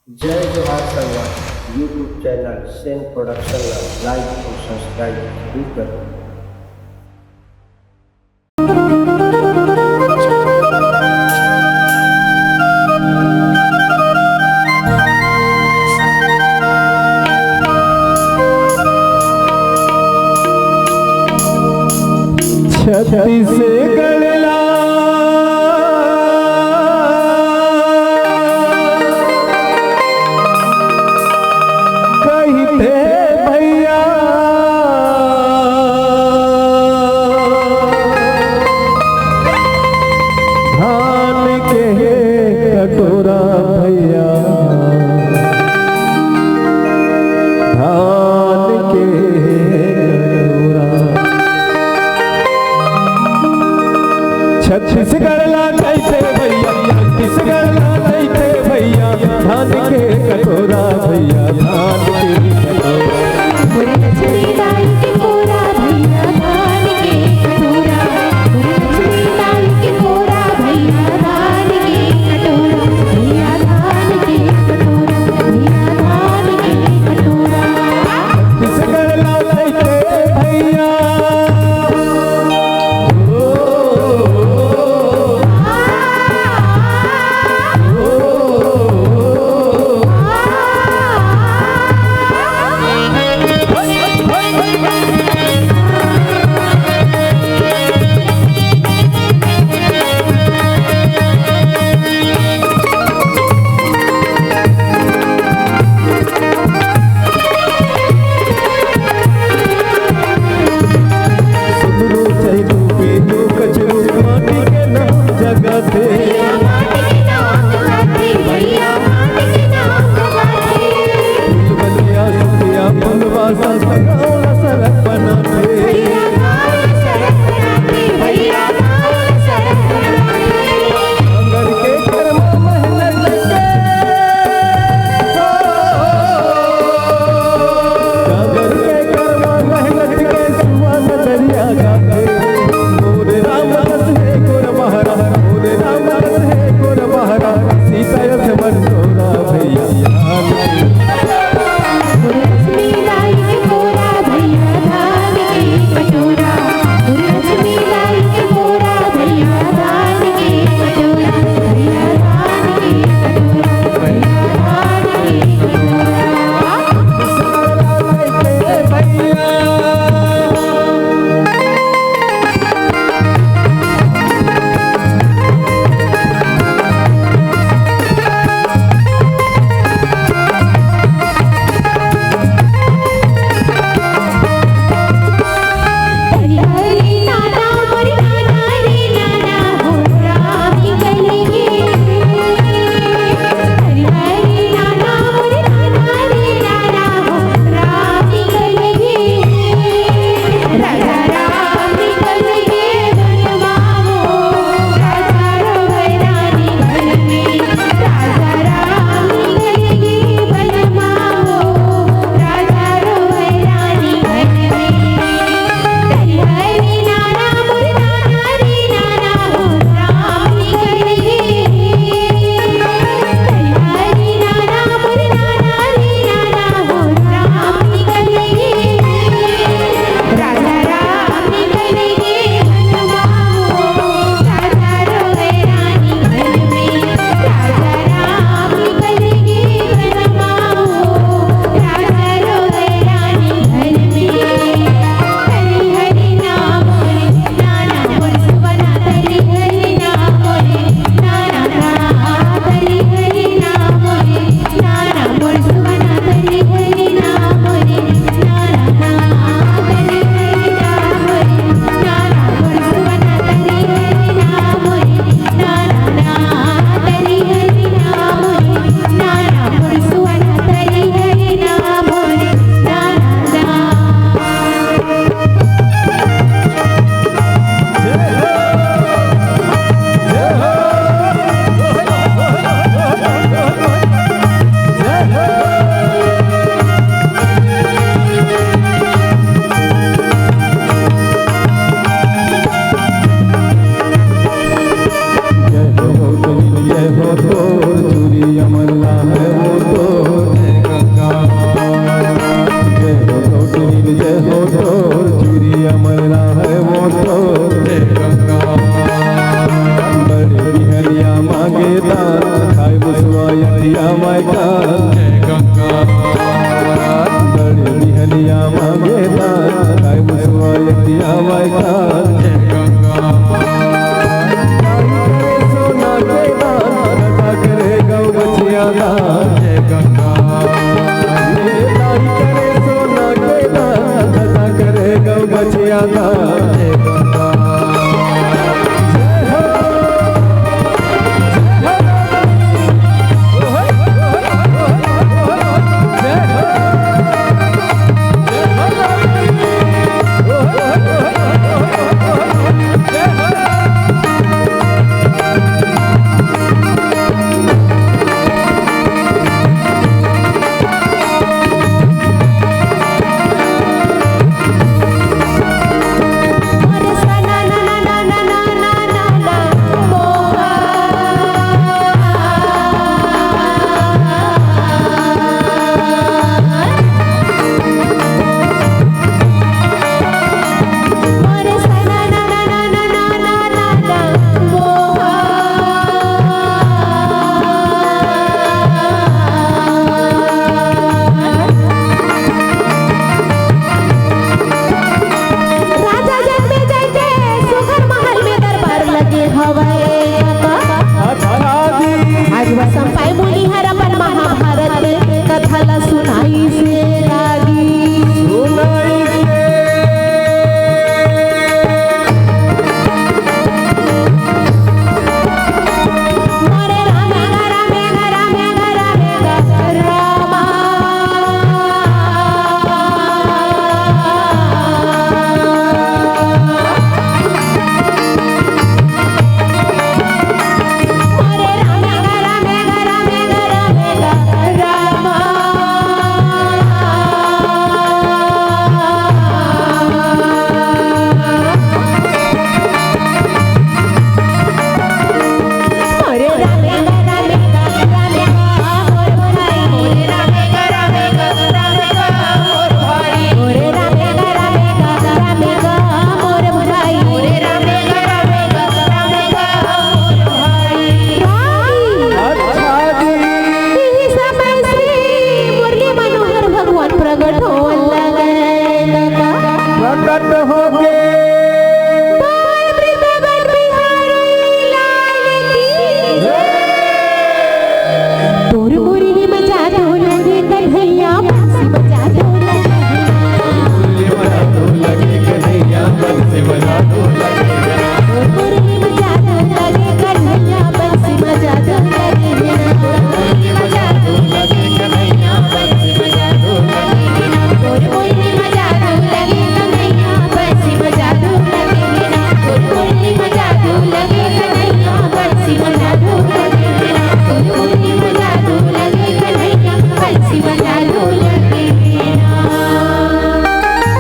जय जोहार Sangwan YouTube channel सेन प्रोडक्शन लाइक और सब्सक्राइब जरूर करें। छत्तीसगढ़ कहते भैया धान के कटोरा भैया धान के छत्तीसगढ़ ला कैसे भैया छत्तीसगढ़ ला कैसे भैया धान के कटोरा भैया धान के कटोरा लक्ष्मी दाई के कोरा भैया धान के कटोरा लक्ष्मी दाई के कोरा भैया धान के कटोरा भैया धान के कटोरा भैया धान के कटोरा छत्तीसगढ़ ला कैसे भैया यतिया माई कान जय गंगा बड़ी बिहनिया मांगे दान गाय मुसवा यतिया माई कान जय गंगा सोना के दान दादा करे गौ बचिया दान जय गंगा करे सोना के दान दादा करे गौ बचिया दान